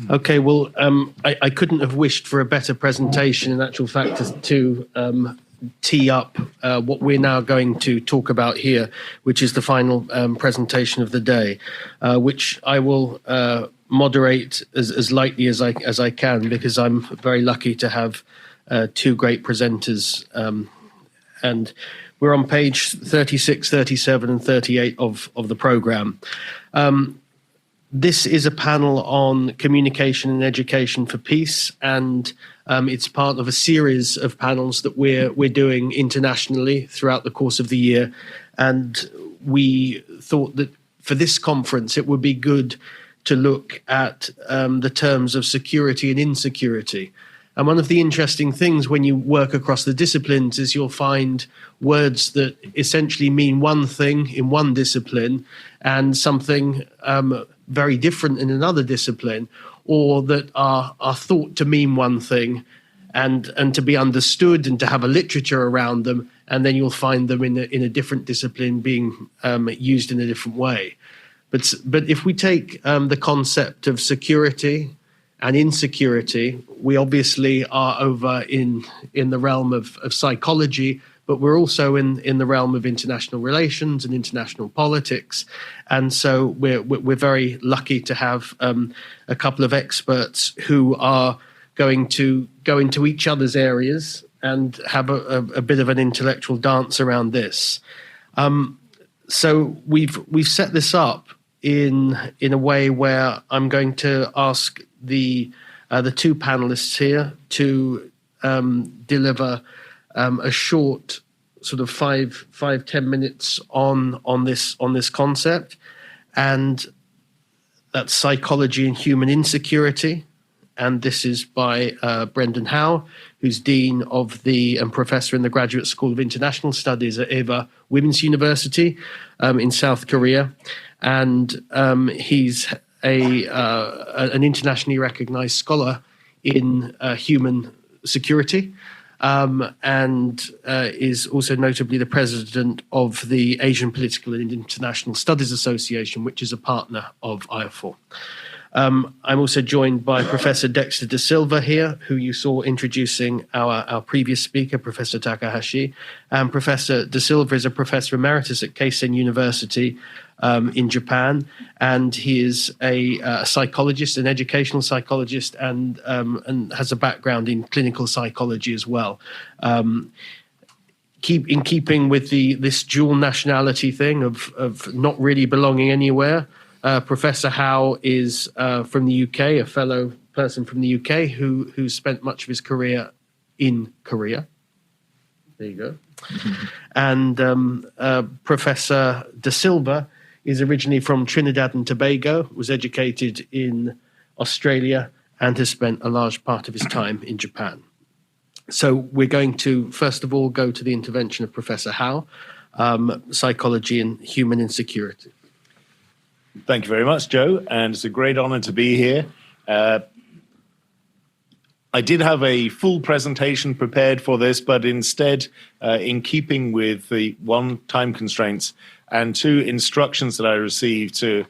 Okay, well, I couldn't have wished for a better presentation, in actual fact, to tee up what we're now going to talk about here, which is the final presentation of the day, which I will moderate as lightly as I can, because I'm very lucky to have two great presenters, and we're on page 36, 37, and 38 of the programme. This is a panel on communication and education for peace, and it's part of a series of panels that we're doing internationally throughout the course of the year. And we thought that for this conference, it would be good to look at the terms of security and insecurity. And one of the interesting things when you work across the disciplines is you'll find words that essentially mean one thing in one discipline and something very different in another discipline, or that are thought to mean one thing and to be understood and to have a literature around them, and then you'll find them in a different discipline being used in a different way. But if we take the concept of security and insecurity, we obviously are over in the realm of psychology, but we're also in the realm of international relations and international politics. And so we're very lucky to have a couple of experts who are going to go into each other's areas and have a bit of an intellectual dance around this. So we've set this up in a way where I'm going to ask the two panelists here to deliver a short sort of 5-10 minutes on this concept, and that's psychology and human insecurity. And this is by Brendan Howe, who's Dean of and Professor in the Graduate School of International Studies at Ewha Women's University in South Korea. And he's an internationally recognized scholar in human security, and is also notably the president of the Asian Political and International Studies Association, which is a partner of IAFOR. I'm also joined by Professor Dexter de Silva here, who you saw introducing our previous speaker, Professor Takahashi. And Professor de Silva is a professor emeritus at Keisen University in Japan, and he is a psychologist, an educational psychologist, and has a background in clinical psychology as well. In keeping with this dual nationality thing of not really belonging anywhere, Professor Howe is from the UK, a fellow person from the UK who spent much of his career in Korea. There you go. And Professor de Silva is originally from Trinidad and Tobago, was educated in Australia, and has spent a large part of his time in Japan. So we're going to, first of all, go to the intervention of Professor Howe, psychology and human insecurity. Thank you very much, Joe, and it's a great honor to be here. I did have a full presentation prepared for this, but instead, in keeping with the one, time constraints, and two, instructions that I received to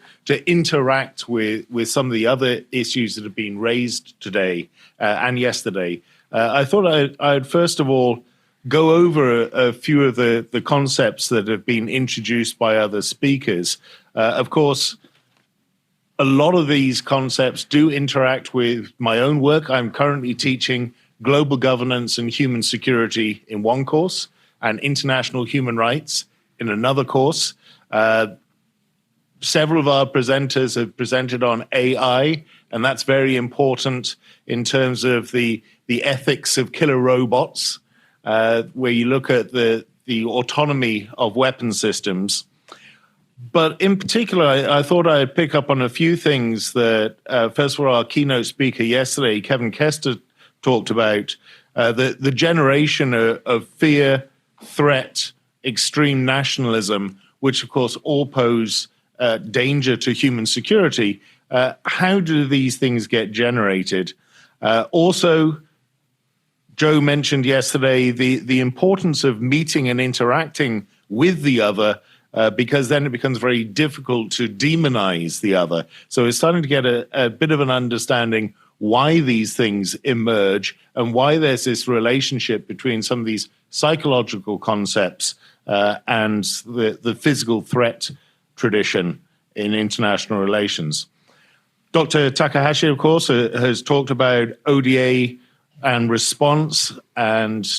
interact with some of the other issues that have been raised today and yesterday, I thought I'd first of all go over a few of the concepts that have been introduced by other speakers. Of course, a lot of these concepts do interact with my own work. I'm currently teaching global governance and human security in one course, and international human rights in another course. Several of our presenters have presented on AI, and that's very important in terms of the ethics of killer robots, where you look at the autonomy of weapon systems. But in particular, I thought I'd pick up on a few things that, first of all, our keynote speaker yesterday, Kevin Kester, talked about, the generation of fear, threat, extreme nationalism, which, of course, all pose danger to human security. How do these things get generated? Also, Joe mentioned yesterday the importance of meeting and interacting with the other because then it becomes very difficult to demonize the other. So we're starting to get a bit of an understanding why these things emerge and why there's this relationship between some of these psychological concepts and the physical threat tradition in international relations. Dr. Takahashi, of course, has talked about ODA and response and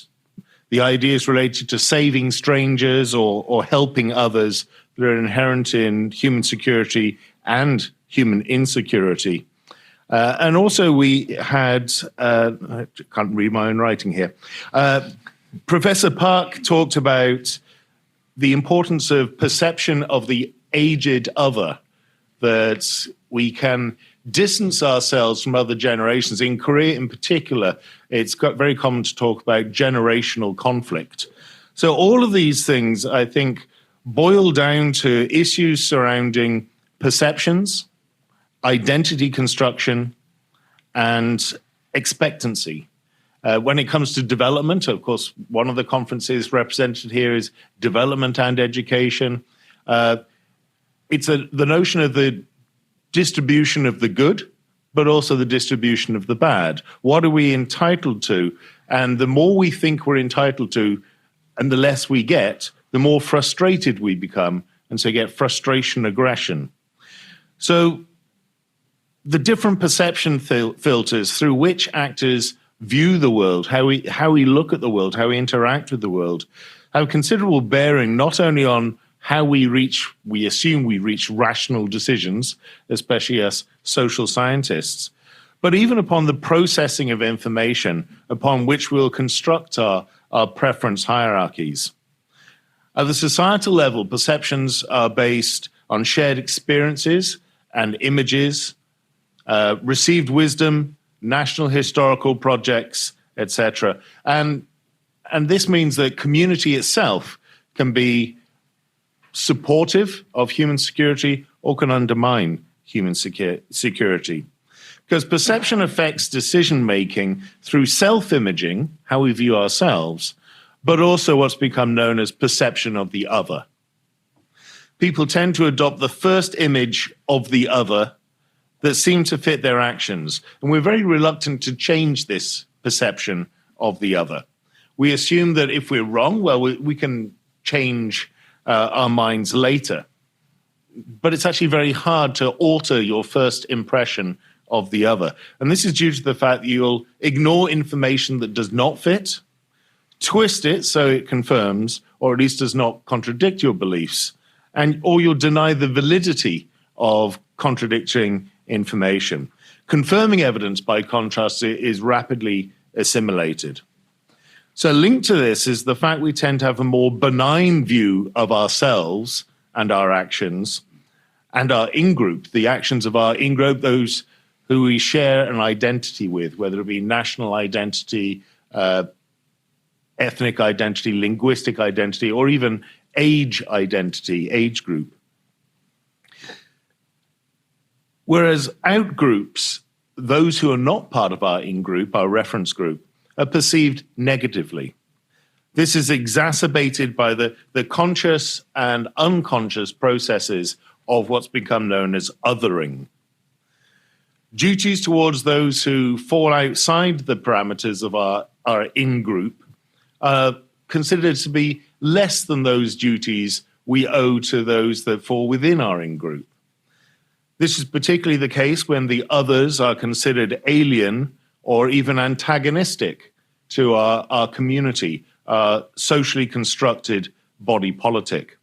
the ideas related to saving strangers or helping others that are inherent in human security and human insecurity. And also we had, I can't read my own writing here, Professor Park talked about the importance of perception of the aged other, that we can distance ourselves from other generations. In Korea in particular, it's got very common to talk about generational conflict. So all of these things, I think, boil down to issues surrounding perceptions, identity construction, and expectancy. When it comes to development, of course, one of the conferences represented here is development and education. It's the notion of the distribution of the good, but also the distribution of the bad. What are we entitled to? And the more we think we're entitled to, and the less we get, the more frustrated we become, and so you get frustration, aggression. So the different perception filters through which actors view the world, how we look at the world, how we interact with the world, have considerable bearing not only on how we assume we reach rational decisions, especially as social scientists, but even upon the processing of information upon which we'll construct our preference hierarchies. At the societal level, perceptions are based on shared experiences and images, received wisdom, national historical projects, etc. And this means that community itself can be supportive of human security or can undermine human security. Because perception affects decision-making through self-imaging, how we view ourselves, but also what's become known as perception of the other. People tend to adopt the first image of the other that seem to fit their actions. And we're very reluctant to change this perception of the other. We assume that if we're wrong, well, we can change our minds later. But it's actually very hard to alter your first impression of the other. And this is due to the fact that you'll ignore information that does not fit, twist it so it confirms, or at least does not contradict your beliefs, or you'll deny the validity of contradicting information. Confirming evidence, by contrast, is rapidly assimilated. So linked to this is the fact we tend to have a more benign view of ourselves and our actions and our in-group, the actions of our in-group, those who we share an identity with, whether it be national identity, ethnic identity, linguistic identity, or even age identity, age group. Whereas out-groups, those who are not part of our in-group, our reference group, are perceived negatively. This is exacerbated by the conscious and unconscious processes of what's become known as othering. Duties towards those who fall outside the parameters of our in-group are considered to be less than those duties we owe to those that fall within our in-group. This is particularly the case when the others are considered alien or even antagonistic to our community, our socially constructed body politic.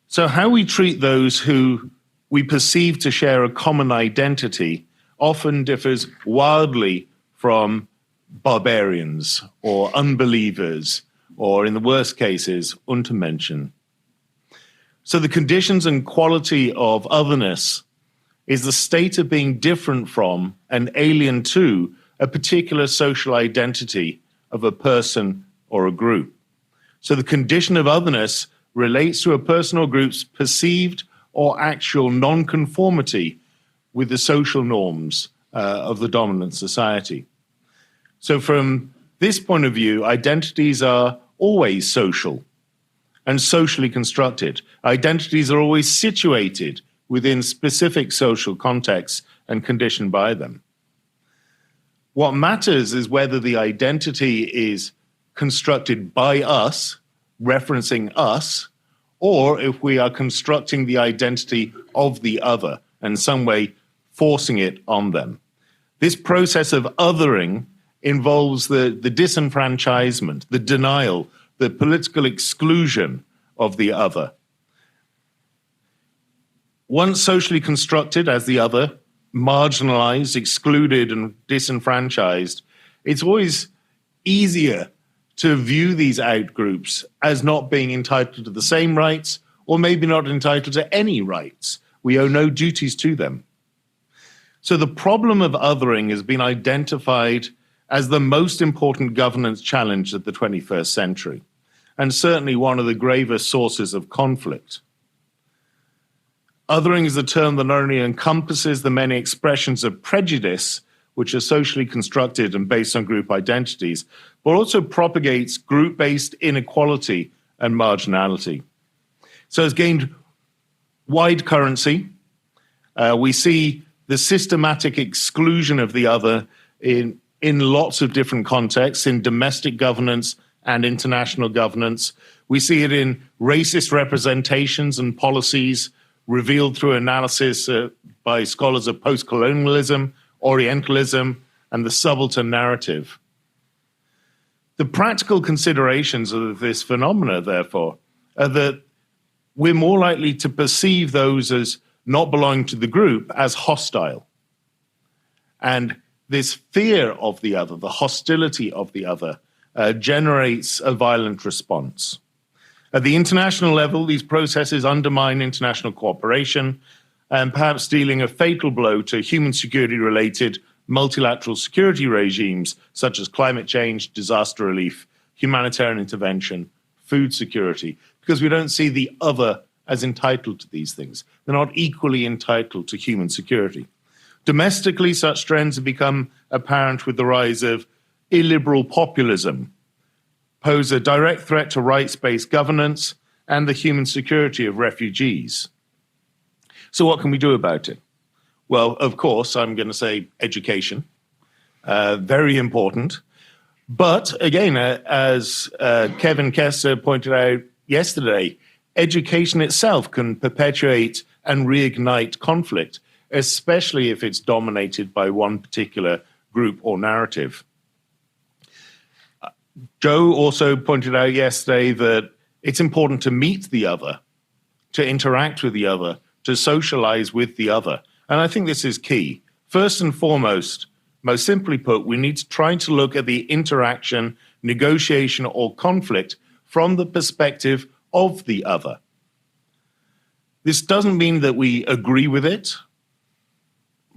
So how we treat those who we perceive to share a common identity often differs wildly from barbarians or unbelievers, or in the worst cases, Untermenschen. So the conditions and quality of otherness is the state of being different from and alien to a particular social identity of a person or a group. So the condition of otherness relates to a person or group's perceived or actual non-conformity with the social norms of the dominant society. So from this point of view, identities are always social. and socially constructed. Identities are always situated within specific social contexts and conditioned by them. What matters is whether the identity is constructed by us, referencing us, or if we are constructing the identity of the other and in some way forcing it on them. This process of othering involves the disenfranchisement, the denial, the political exclusion of the other. Once socially constructed as the other, marginalized, excluded, and disenfranchised, it's always easier to view these outgroups as not being entitled to the same rights, or maybe not entitled to any rights. We owe no duties to them. So the problem of othering has been identified as the most important governance challenge of the 21st century, and certainly one of the gravest sources of conflict. Othering is a term that not only encompasses the many expressions of prejudice which are socially constructed and based on group identities, but also propagates group-based inequality and marginality. So it's gained wide currency. We see the systematic exclusion of the other in lots of different contexts, in domestic governance and international governance. We see it in racist representations and policies revealed through analysis by scholars of post-colonialism, Orientalism, and the subaltern narrative. The practical considerations of this phenomena, therefore, are that we're more likely to perceive those as not belonging to the group as hostile. And this fear of the other, the hostility of the other, generates a violent response. At the international level, these processes undermine international cooperation and perhaps dealing a fatal blow to human security-related multilateral security regimes such as climate change, disaster relief, humanitarian intervention, food security, because we don't see the other as entitled to these things. They're not equally entitled to human security. Domestically, such trends have become apparent with the rise of illiberal populism, pose a direct threat to rights-based governance and the human security of refugees. So what can we do about it? Well, of course, I'm going to say education, very important. But again, as Kevin Kester pointed out yesterday, education itself can perpetuate and reignite conflict, especially if it's dominated by one particular group or narrative. Joe also pointed out yesterday that it's important to meet the other, to interact with the other, to socialize with the other. And I think this is key. First and foremost, most simply put, we need to try to look at the interaction, negotiation, or conflict from the perspective of the other. This doesn't mean that we agree with it,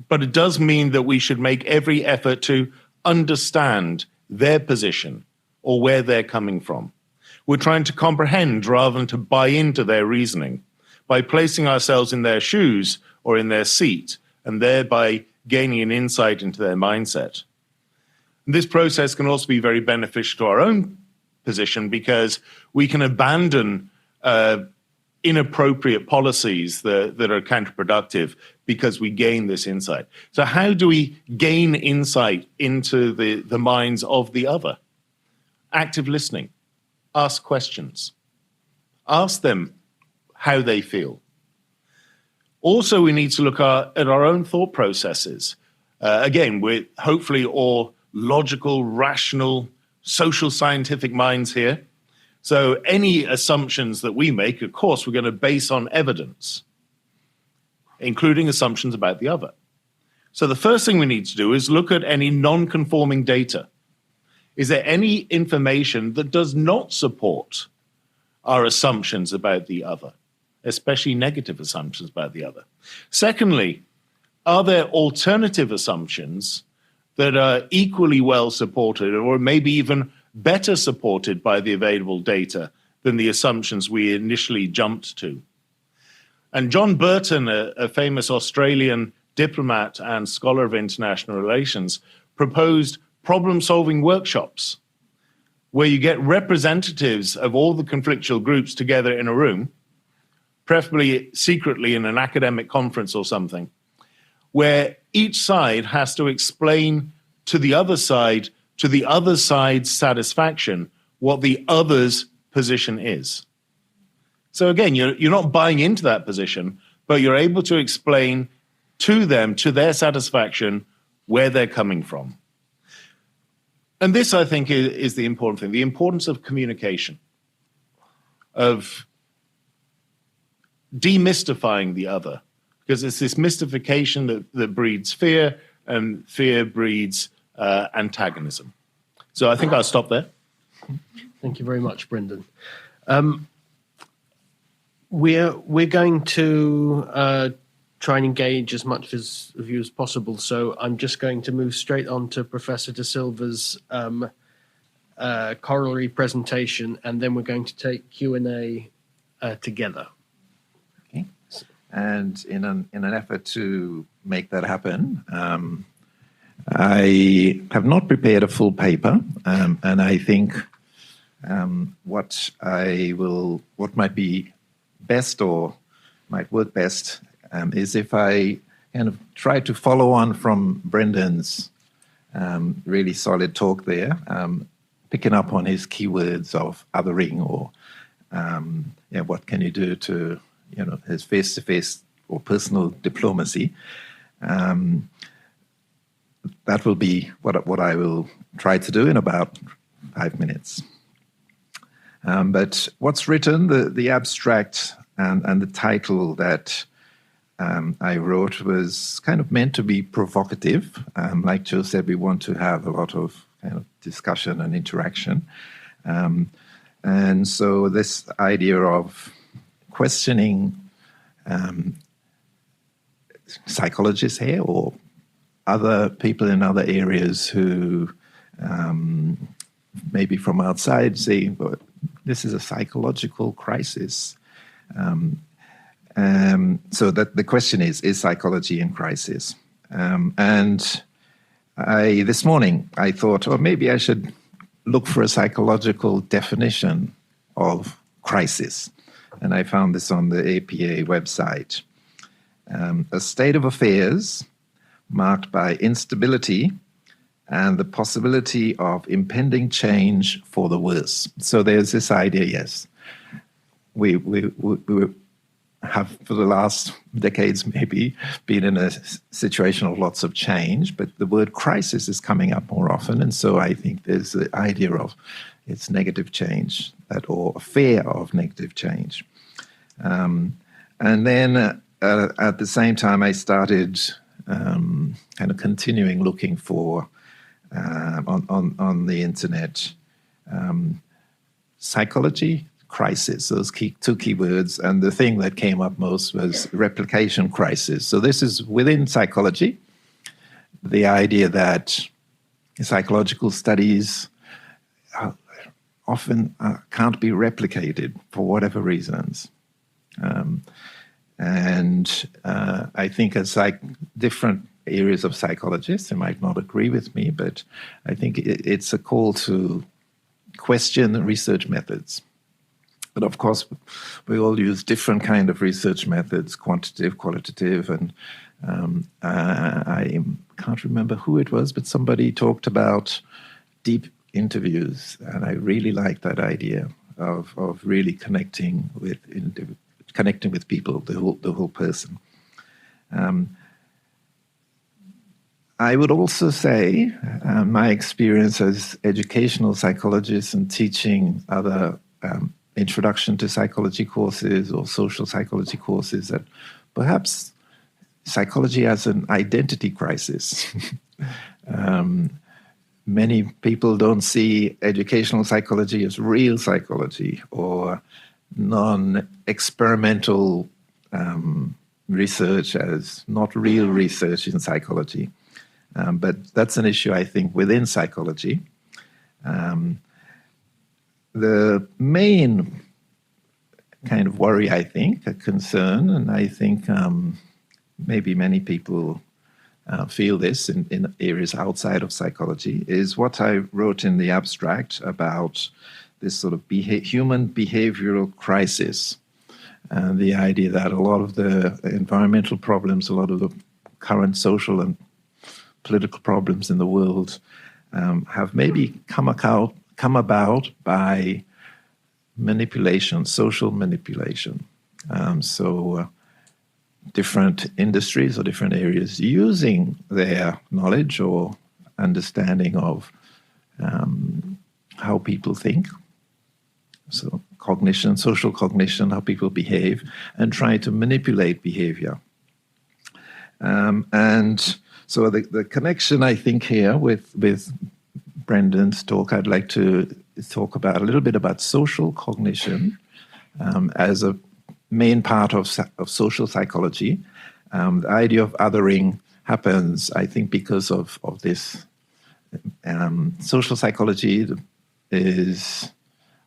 but it does mean that we should make every effort to understand their position or where they're coming from. We're trying to comprehend rather than to buy into their reasoning by placing ourselves in their shoes or in their seat and thereby gaining an insight into their mindset. And this process can also be very beneficial to our own position because we can abandon inappropriate policies that are counterproductive because we gain this insight. So how do we gain insight into the minds of the other? Active listening. Ask questions. Ask them how they feel. Also, we need to look at our own thought processes. Again, we're hopefully all logical, rational, social scientific minds here. So any assumptions that we make, of course, we're going to base on evidence, including assumptions about the other. So the first thing we need to do is look at any non-conforming data. Is there any information that does not support our assumptions about the other, especially negative assumptions about the other? Secondly, are there alternative assumptions that are equally well supported or maybe even better supported by the available data than the assumptions we initially jumped to? And John Burton, a famous Australian diplomat and scholar of international relations, proposed problem-solving workshops where you get representatives of all the conflictual groups together in a room, preferably secretly in an academic conference or something, where each side has to explain to the other side's satisfaction, what the other's position is. So again, you're not buying into that position, but you're able to explain to them, to their satisfaction, where they're coming from. And this, I think, is the important thing, the importance of communication, of demystifying the other, because it's this mystification that breeds fear, and fear breeds antagonism. So I think I'll stop there. Thank you very much, Brendan. We're going to try and engage as much of you as possible. So I'm just going to move straight on to Professor De Silva's corollary presentation, and then we're going to take Q&A together. Okay. And in an effort to make that happen, I have not prepared a full paper, and I think what might be best or might work best is if I kind of try to follow on from Brendan's really solid talk there, picking up on his keywords of othering or what can you do to, his face-to-face or personal diplomacy. That will be what I will try to do in about 5 minutes. But what's written, the abstract and the title that I wrote was kind of meant to be provocative. Like Joe said, we want to have a lot of kind of discussion and interaction. And so this idea of questioning psychologists here or other people in other areas who maybe from outside say, well, this is a psychological crisis. So that the question is psychology in crisis? And this morning I thought, maybe I should look for a psychological definition of crisis. And I found this on the APA website. A state of affairs marked by instability and the possibility of impending change for the worse. So there's this idea, yes, we have for the last decades maybe been in a situation of lots of change, but the word crisis is coming up more often. And so I think there's the idea of it's negative change, or a fear of negative change. And then at the same time, I started kind of continuing looking for on the internet psychology crisis, those two keywords, and the thing that came up most was replication crisis. So this is within psychology, the idea that psychological studies often can't be replicated for whatever reasons. And I think as different areas of psychologists, they might not agree with me, but I think it's a call to question the research methods. But of course, we all use different kind of research methods, quantitative, qualitative, and I can't remember who it was, but somebody talked about deep interviews, and I really like that idea of really connecting with people, the whole person. I would also say my experience as educational psychologist and teaching other introduction to psychology courses or social psychology courses that perhaps psychology has an identity crisis. Many people don't see educational psychology as real psychology or non-experimental research as not real research in psychology. But that's an issue, I think, within psychology. The main kind of worry, I think, a concern, and I think maybe many people feel this in areas outside of psychology, is what I wrote in the abstract about this sort of human behavioral crisis. And the idea that a lot of the environmental problems, a lot of the current social and political problems in the world have maybe come about by manipulation, social manipulation. Different industries or different areas using their knowledge or understanding of how people think, so cognition, social cognition, how people behave, and try to manipulate behavior. And so the connection, I think, here with Brendan's talk, I'd like to talk about a little bit about social cognition as a main part of social psychology. The idea of othering happens, I think, because of this. Social psychology is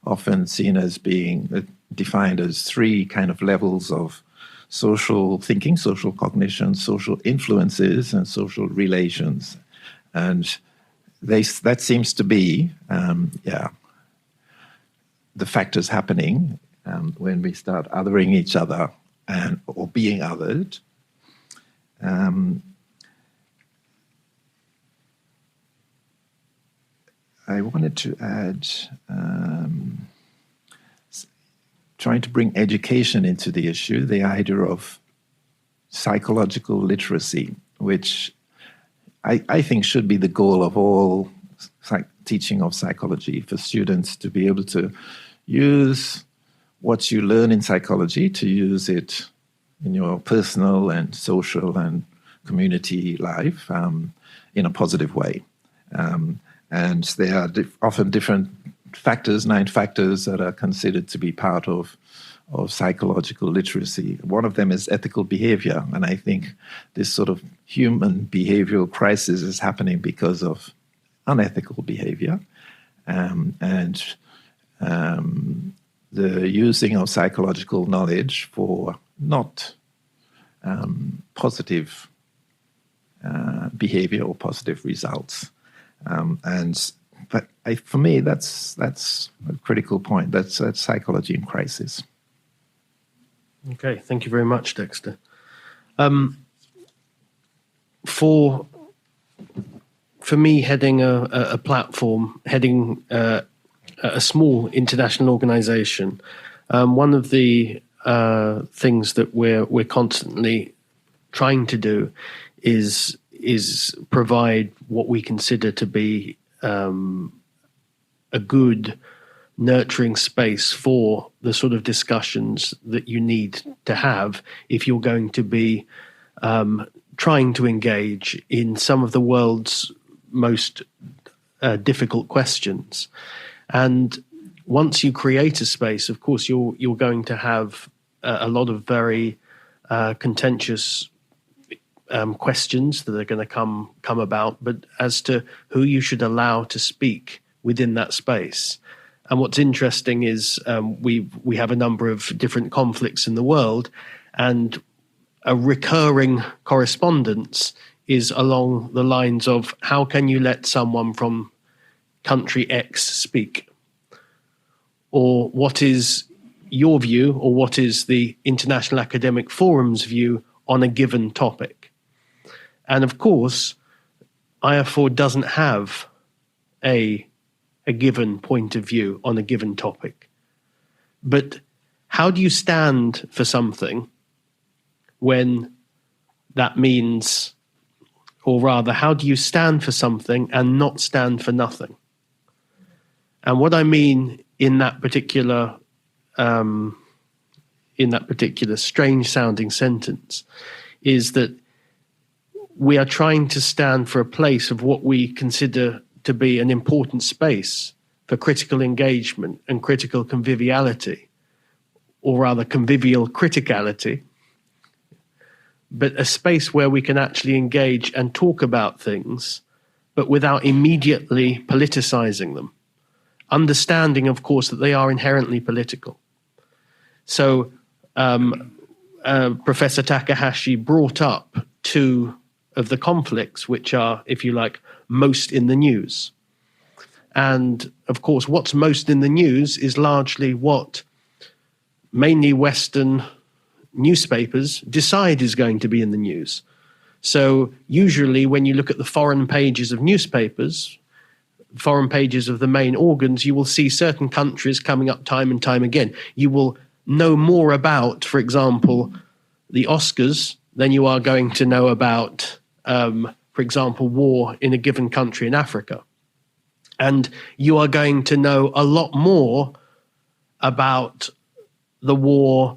often seen as being defined as three kind of levels of social thinking, social cognition, social influences, and social relations. And that seems to be, the factors happening when we start othering each other or being othered. I wanted to add trying to bring education into the issue, the idea of psychological literacy, which I think should be the goal of all teaching of psychology, for students to be able to use what you learn in psychology, to use it in your personal and social and community life in a positive way. And there are often different factors, 9 factors that are considered to be part of psychological literacy. One of them is ethical behavior. And I think this sort of human behavioral crisis is happening because of unethical behavior. The using of psychological knowledge for not positive behavior or positive results. But for me, that's a critical point. That's psychology in crisis. Okay, thank you very much, Dexter. For me, heading a platform, heading a small international organization, one of the things that we're constantly trying to do is provide what we consider to be a good nurturing space for the sort of discussions that you need to have if you're going to be trying to engage in some of the world's most difficult questions. And once you create a space, of course, you're going to have a lot of very contentious questions that are going to come about, but as to who you should allow to speak within that space. And what's interesting is we have a number of different conflicts in the world, and a recurring correspondence is along the lines of, how can you let someone from country X speak? Or what is your view, or what is the International Academic Forum's view on a given topic? And of course, IAFOR doesn't have a given point of view on a given topic. But how do you stand for something when that means, or rather, how do you stand for something and not stand for nothing? And what I mean in that particular strange sounding sentence is that we are trying to stand for a place of what we consider to be an important space for critical engagement and critical conviviality, or rather convivial criticality, but a space where we can actually engage and talk about things, but without immediately politicizing them. Understanding, of course, that they are inherently political. So Professor Takahashi brought up 2 of the conflicts which are, if you like, most in the news. And of course, what's most in the news is largely what mainly Western newspapers decide is going to be in the news. So usually when you look at the foreign pages of newspapers, foreign pages of the main organs, you will see certain countries coming up time and time again. You will know more about, for example, the Oscars than you are going to know about, for example, war in a given country in Africa. And you are going to know a lot more about the war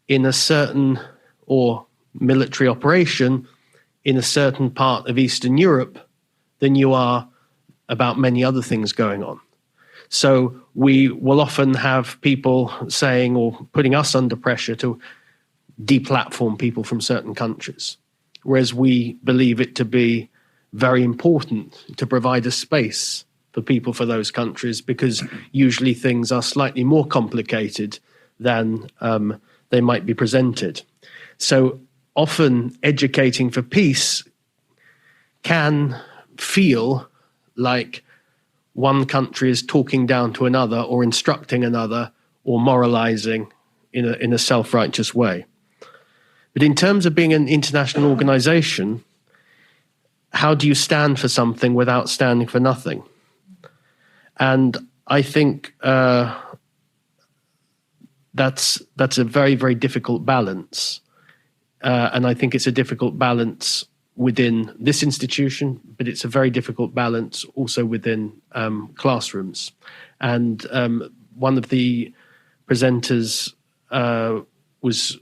in a certain, or military operation in a certain part of Eastern Europe than you are about many other things going on. So we will often have people saying, or putting us under pressure to deplatform people from certain countries, whereas we believe it to be very important to provide a space for people for those countries, because usually things are slightly more complicated than they might be presented. So often educating for peace can feel like one country is talking down to another, or instructing another, or moralizing in a self-righteous way. But in terms of being an international organization, how do you stand for something without standing for nothing? And I think that's a very, very difficult balance. And I think it's a difficult balance within this institution, but it's a very difficult balance also within classrooms. And one of the presenters was,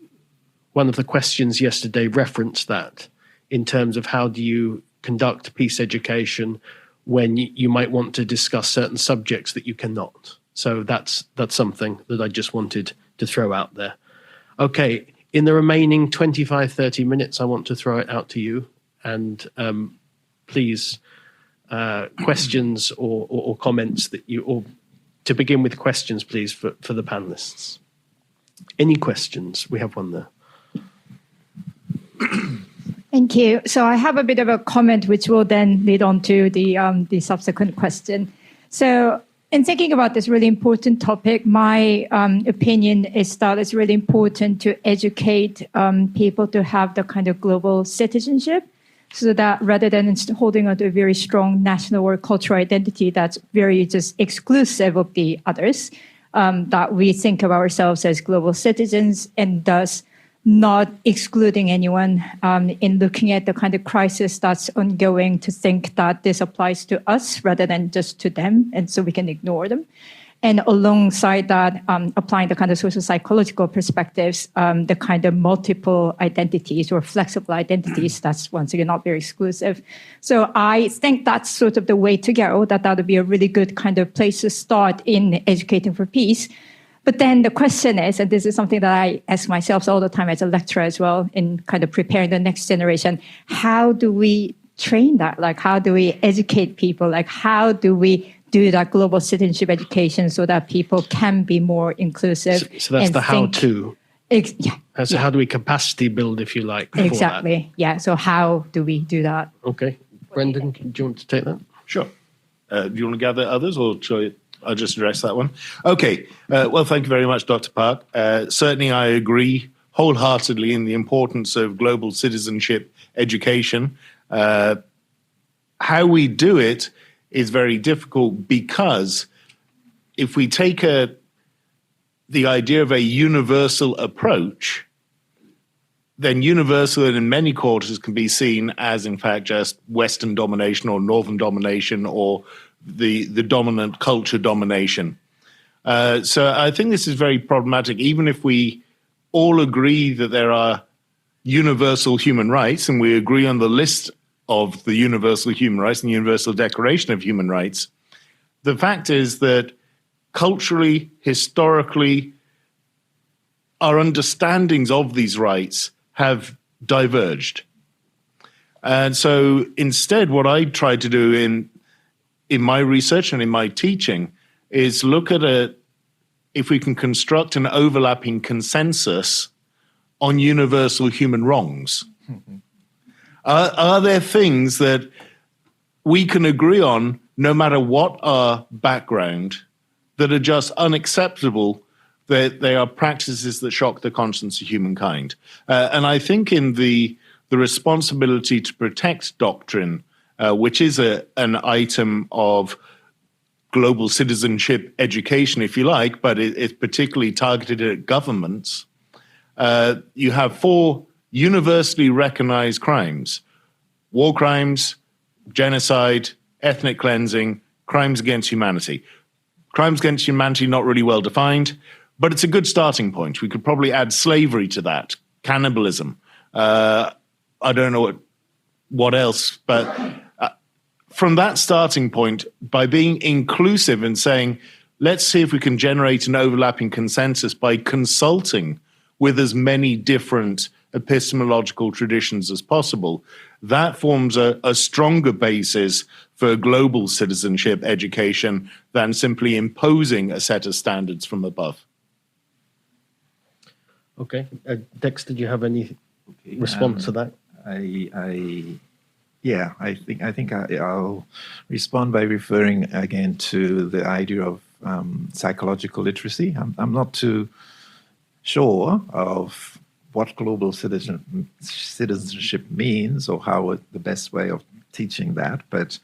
one of the questions yesterday referenced that, in terms of how do you conduct peace education when you might want to discuss certain subjects that you cannot. So that's something that I just wanted to throw out there. Okay, in the remaining 25, 30 minutes, I want to throw it out to you. And please, questions or comments that you, or to begin with questions, please, for the panelists. Any questions? We have one there. Thank you. So I have a bit of a comment which will then lead on to the subsequent question. So in thinking about this really important topic, my opinion is that it's really important to educate people to have the kind of global citizenship, so that rather than holding on to a very strong national or cultural identity that's very just exclusive of the others, that we think of ourselves as global citizens, and thus not excluding anyone in looking at the kind of crisis that's ongoing, to think that this applies to us rather than just to them, and so we can ignore them. And alongside that, applying the kind of social psychological perspectives, the kind of multiple identities or flexible identities, that's once again not very exclusive. So I think that's sort of the way to go, that would be a really good kind of place to start in educating for peace. But then the question is, and this is something that I ask myself all the time as a lecturer as well, in kind of preparing the next generation, how do we train that? Like, how do we educate people? Like, how do we do that global citizenship education so that people can be more inclusive? So that's the how-to. Yeah. So how do we capacity build, if you like? Exactly. Yeah. So how do we do that? Okay. Brendan, do you want to take that? Sure. Do you want to gather others, or shall I'll just address that one? Okay. Well, thank you very much, Dr. Park. Certainly, I agree wholeheartedly in the importance of global citizenship education. How we do it is very difficult, because if we take the idea of a universal approach, then universal in many quarters can be seen as, in fact, just Western domination or Northern domination, or the dominant culture domination. So I think this is very problematic. Even if we all agree that there are universal human rights, and we agree on the list of the universal human rights and the Universal Declaration of Human Rights, the fact is that culturally, historically, our understandings of these rights have diverged. And so instead, what I try to do in my research and in my teaching is look at if we can construct an overlapping consensus on universal human wrongs. Are there things that we can agree on, no matter what our background, that are just unacceptable, that they are practices that shock the conscience of humankind? And I think in the responsibility to protect doctrine, which is an item of global citizenship education, if you like, but it's particularly targeted at governments, you have 4 universally recognized crimes: war crimes, genocide, ethnic cleansing, crimes against humanity. Crimes against humanity not really well defined, but it's a good starting point. We could probably add slavery to that, cannibalism. I don't know what else, but from that starting point, by being inclusive and saying, let's see if we can generate an overlapping consensus by consulting with as many different epistemological traditions as possible, that forms a stronger basis for global citizenship education than simply imposing a set of standards from above. Okay. Dexter, do you have any response to that? I think I'll respond by referring again to the idea of psychological literacy. I'm not too sure of what global citizenship means or how the best way of teaching that, but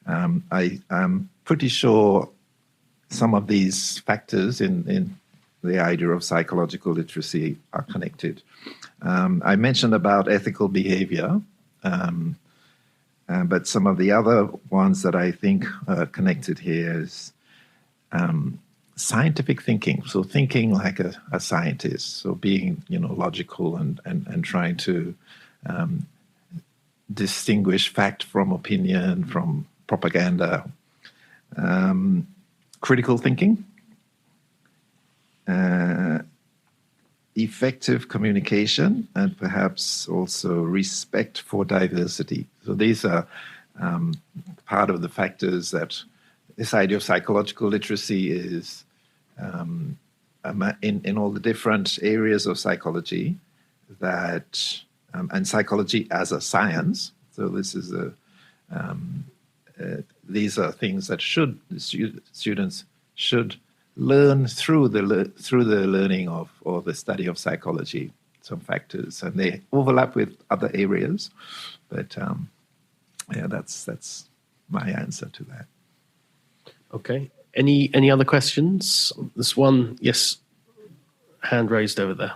I'm pretty sure some of these factors in the idea of psychological literacy are connected. I mentioned about ethical behavior, but some of the other ones that I think are connected here is scientific thinking. So thinking like a scientist, so being logical and trying to distinguish fact from opinion, from propaganda. Critical thinking, effective communication, and perhaps also respect for diversity. So these are part of the factors that this idea of psychological literacy is in all the different areas of psychology that and psychology as a science. So this is these are things that students should learn through the learning of or the study of psychology. Some factors, and they overlap with other areas, but that's my answer to that. Okay. Any other questions? There's one, yes, hand raised over there.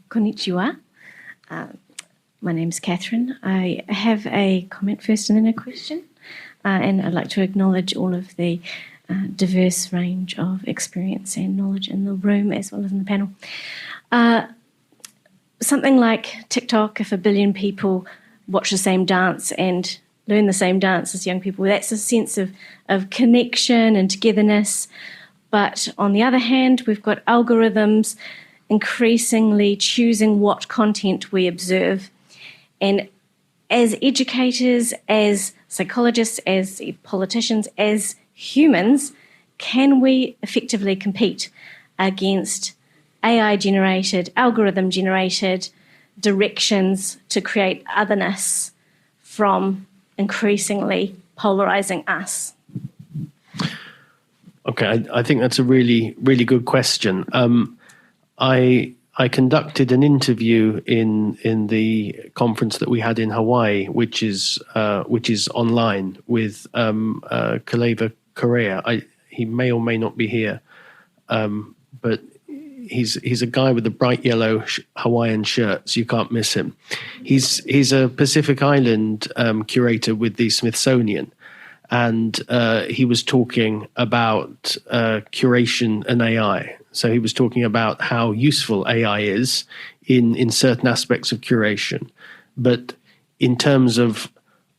Konnichiwa. My name's Catherine. I have a comment first and then a question. And I'd like to acknowledge all of the diverse range of experience and knowledge in the room as well as in the panel. Something like TikTok, if 1 billion people watch the same dance and learn the same dance as young people, that's a sense of connection and togetherness. But on the other hand, we've got algorithms increasingly choosing what content we observe. And as educators, as psychologists, as politicians, as humans, can we effectively compete against AI-generated, algorithm-generated directions to create otherness from increasingly polarizing us? Okay, I think that's a really, really good question. I conducted an interview in the conference that we had in Hawaii, which is online, with Kaleva Correa. He may or may not be here, but he's a guy with a bright yellow Hawaiian shirt, so you can't miss him. He's a Pacific Island curator with the Smithsonian, and he was talking about curation and AI. So he was talking about how useful AI is in certain aspects of curation, but in terms of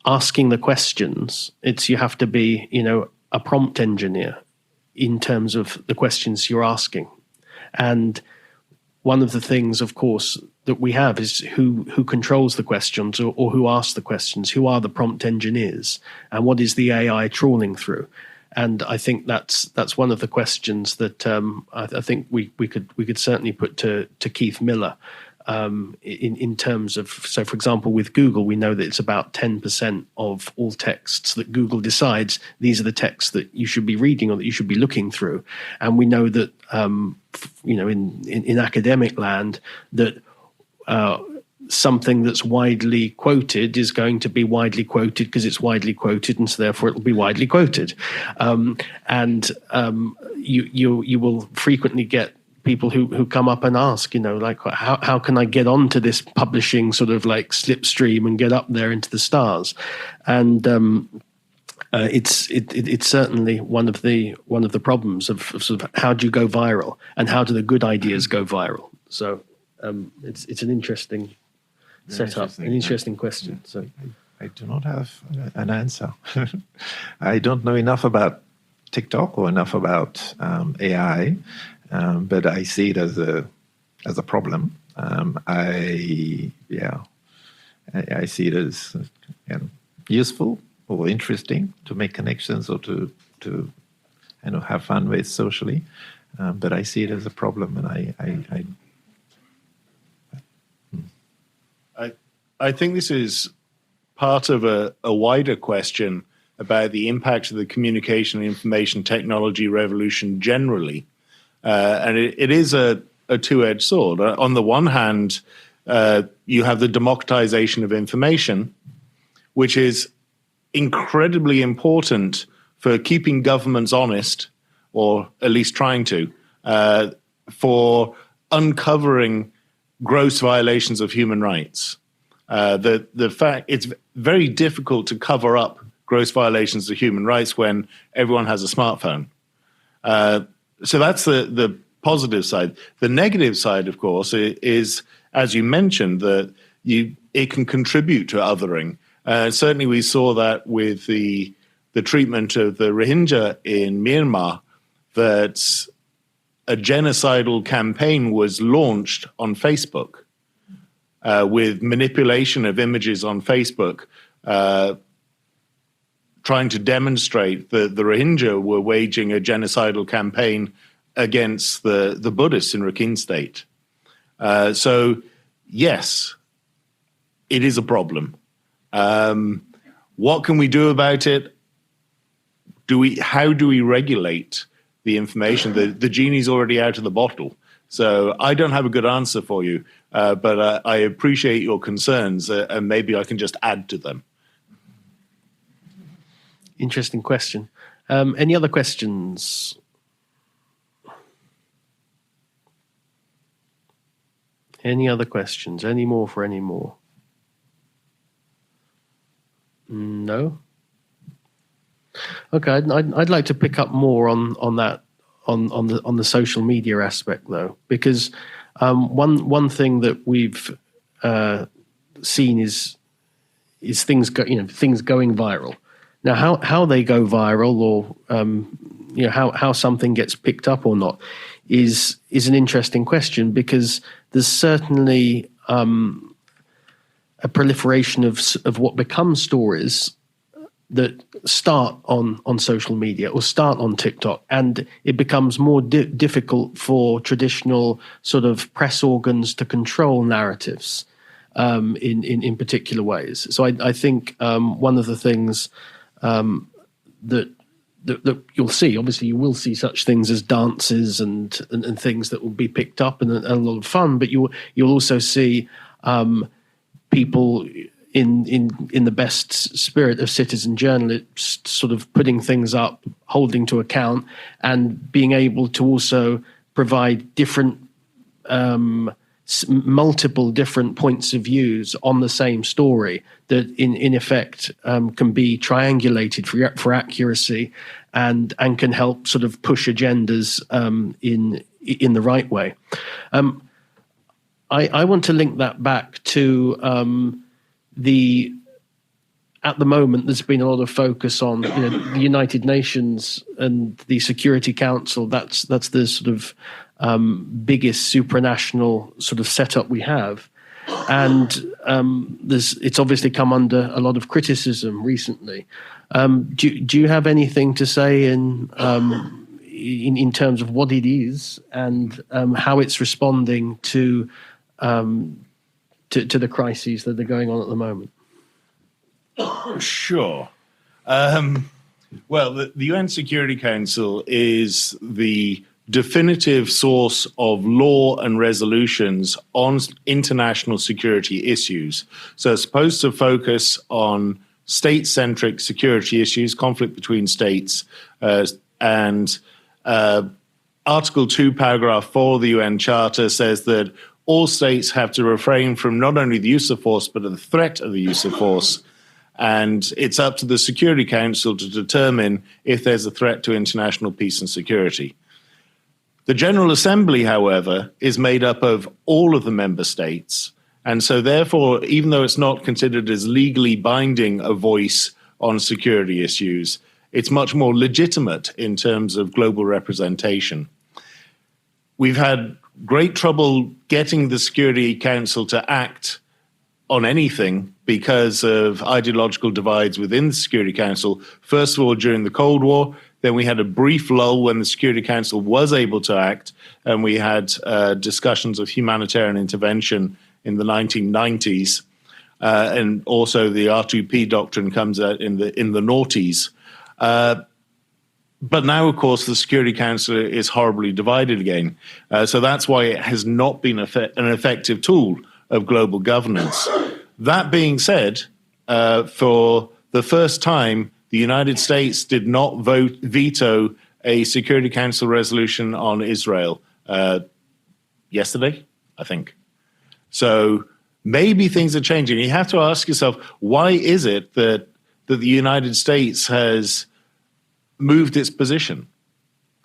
asking the questions, you have to be a prompt engineer in terms of the questions you're asking. And one of the things, of course, that we have is who controls the questions or who asks the questions, who are the prompt engineers, and what is the AI trawling through. And I think that's one of the questions that I think we could certainly put to Keith Miller. In terms of, so for example, with Google, we know that it's about 10% of all texts that Google decides these are the texts that you should be reading or that you should be looking through. And we know that, in academic land, that something that's widely quoted is going to be widely quoted because it's widely quoted, and so therefore it will be widely quoted. You will frequently get people who come up and ask, like, how can I get onto this publishing sort of like slipstream and get up there into the stars? And it's certainly one of the problems of sort of how do you go viral and how do the good ideas go viral? So it's an interesting setup, an interesting question. So I do not have an answer. I don't know enough about TikTok or enough about AI. But I see it as a problem. I see it as useful or interesting to make connections or to have fun with socially. But I see it as a problem, and I think this is part of a wider question about the impact of the communication and information technology revolution generally. And it is a two-edged sword. On the one hand, you have the democratization of information, which is incredibly important for keeping governments honest, or at least trying to, for uncovering gross violations of human rights. The fact it's very difficult to cover up gross violations of human rights when everyone has a smartphone. So that's the positive side. The negative side, of course, is, as you mentioned, that it can contribute to othering. Certainly we saw that with the treatment of the Rohingya in Myanmar, that a genocidal campaign was launched on Facebook with manipulation of images on Facebook, trying to demonstrate that the Rohingya were waging a genocidal campaign against the Buddhists in Rakhine State. So, yes, it is a problem. What can we do about it? How do we regulate the information? The genie's already out of the bottle. So I don't have a good answer for you, but I appreciate your concerns, and maybe I can just add to them. Interesting question. Any other questions? Any other questions? Any more for any more? No? Okay, I'd like to pick up more on that, on the social media aspect, though, because one thing that we've seen is things going viral. Now, how they go viral, or how something gets picked up or not, is an interesting question, because there's certainly a proliferation of what become stories that start on social media or start on TikTok, and it becomes more difficult for traditional sort of press organs to control narratives in particular ways. So I think one of the things that you'll see, obviously you will see such things as dances and things that will be picked up and a lot of fun, but you'll also see people in the best spirit of citizen journalists sort of putting things up, holding to account, and being able to also provide different multiple different points of views on the same story that in effect can be triangulated for accuracy and can help sort of push agendas in the right way. I want to link that back to at the moment there's been a lot of focus on the United Nations and the Security Council. That's the sort of biggest supranational sort of setup we have, and it's obviously come under a lot of criticism recently. Do you have anything to say in terms of what it is and how it's responding to the crises that are going on at the moment? Sure. Well, the UN Security Council is the definitive source of law and resolutions on international security issues. So it's supposed to focus on state-centric security issues, conflict between states, and Article 2, Paragraph 4 of the UN Charter says that all states have to refrain from not only the use of force, but the threat of the use of force. And it's up to the Security Council to determine if there's a threat to international peace and security. The General Assembly, however, is made up of all of the member states. And so therefore, even though it's not considered as legally binding a voice on security issues, it's much more legitimate in terms of global representation. We've had great trouble getting the Security Council to act on anything because of ideological divides within the Security Council. First of all, during the Cold War, then we had a brief lull when the Security Council was able to act, and we had discussions of humanitarian intervention in the 1990s, and also the R2P doctrine comes out in the noughties. But now, of course, the Security Council is horribly divided again. So that's why it has not been an effective tool of global governance. That being said, for the first time, the United States did not veto a Security Council resolution on Israel yesterday, I think. So maybe things are changing. You have to ask yourself, why is it that the United States has moved its position?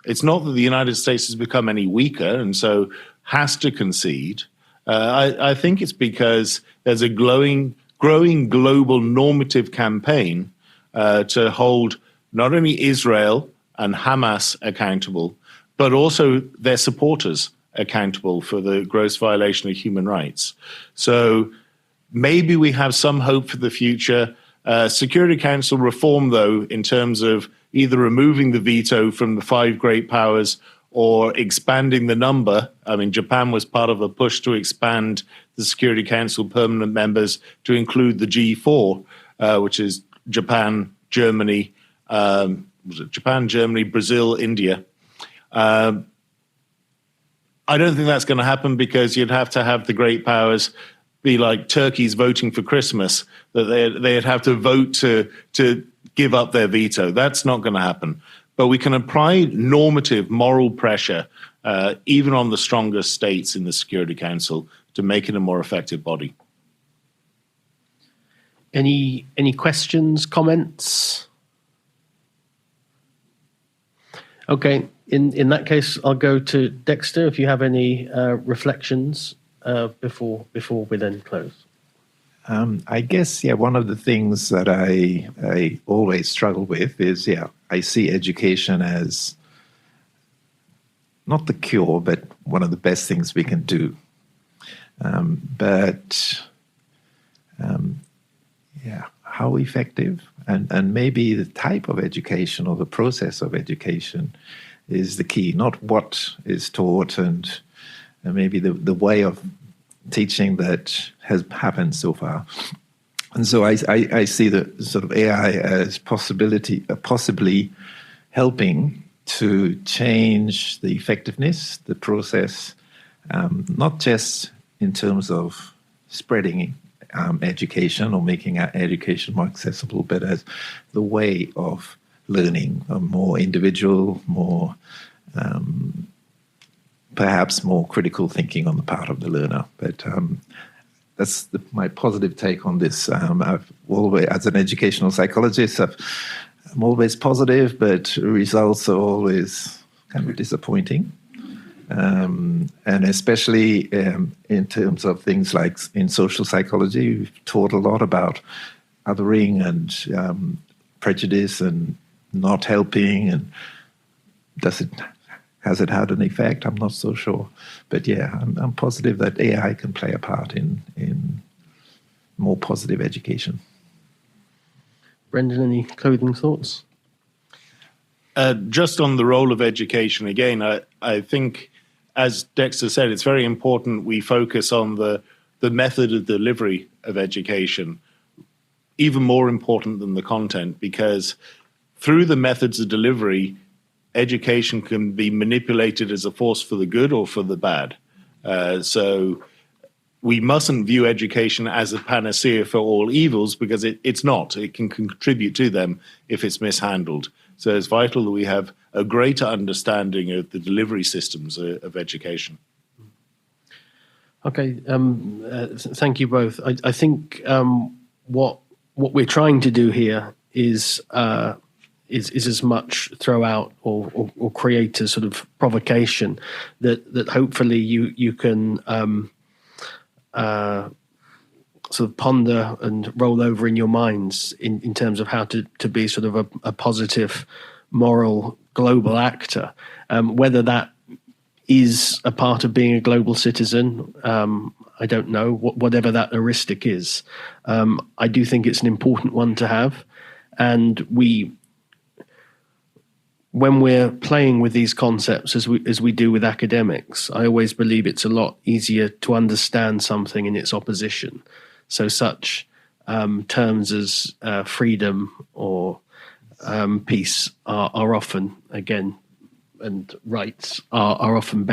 It's not that the United States has become any weaker and so has to concede. I think it's because there's a growing global normative campaign to hold not only Israel and Hamas accountable, but also their supporters accountable for the gross violation of human rights. So maybe we have some hope for the future. Security Council reform, though, in terms of either removing the veto from the 5 great powers or expanding the number. I mean, Japan was part of a push to expand the Security Council permanent members to include the G4, which is Japan, Germany, Brazil, India. I don't think that's going to happen because you'd have to have the great powers be like turkeys voting for Christmas, that they'd have to vote to give up their veto. That's not going to happen. But we can apply normative moral pressure, even on the strongest states in the Security Council, to make it a more effective body. Any questions, comments? Okay, in that case, I'll go to Dexter if you have any reflections before we then close. I guess, one of the things that I always struggle with is, I see education as not the cure, but one of the best things we can do. How effective? And maybe the type of education or the process of education is the key, not what is taught and maybe the way of teaching that has happened so far. And so I see the sort of AI as possibly helping to change the effectiveness, the process, not just in terms of spreading education or making our education more accessible, but as the way of learning, more individual, more perhaps more critical thinking on the part of the learner. But that's my positive take on this. I've always, as an educational psychologist, I'm always positive, but results are always kind of disappointing. And especially in terms of things like in social psychology, we've taught a lot about othering and prejudice and not helping. And has it had an effect? I'm not so sure. But I'm positive that AI can play a part in more positive education. Brendan, any closing thoughts? Just on the role of education, again, I think, as Dexter said, it's very important we focus on the method of delivery of education, even more important than the content, because through the methods of delivery, education can be manipulated as a force for the good or for the bad. So we mustn't view education as a panacea for all evils, because it's not. It can contribute to them if it's mishandled. So it's vital that we have a greater understanding of the delivery systems of education. Okay, thank you both. I think what we're trying to do here is as much throw out or create a sort of provocation that hopefully you can sort of ponder and roll over in your minds in terms of how to be sort of a positive, moral, global actor. Whether that is a part of being a global citizen, I don't know, whatever that heuristic is. I do think it's an important one to have. And when we're playing with these concepts, as we do with academics, I always believe it's a lot easier to understand something in its opposition. So such terms as freedom or peace are often, again, and rights are often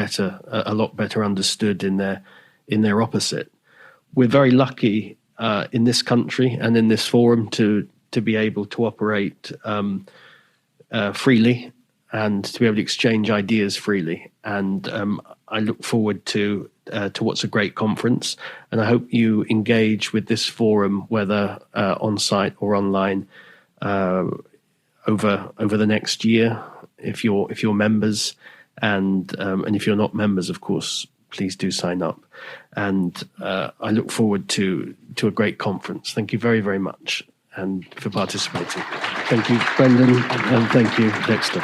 a lot better understood in their opposite. We're very lucky in this country and in this forum to be able to operate freely and to be able to exchange ideas freely. And I look forward to what's a great conference. And I hope you engage with this forum, whether on site or online, over the next year, if you're members, and if you're not members, of course, please do sign up. And I look forward to a great conference. Thank you very, very much and for participating. Thank you, Brendan, and thank you, Dexter.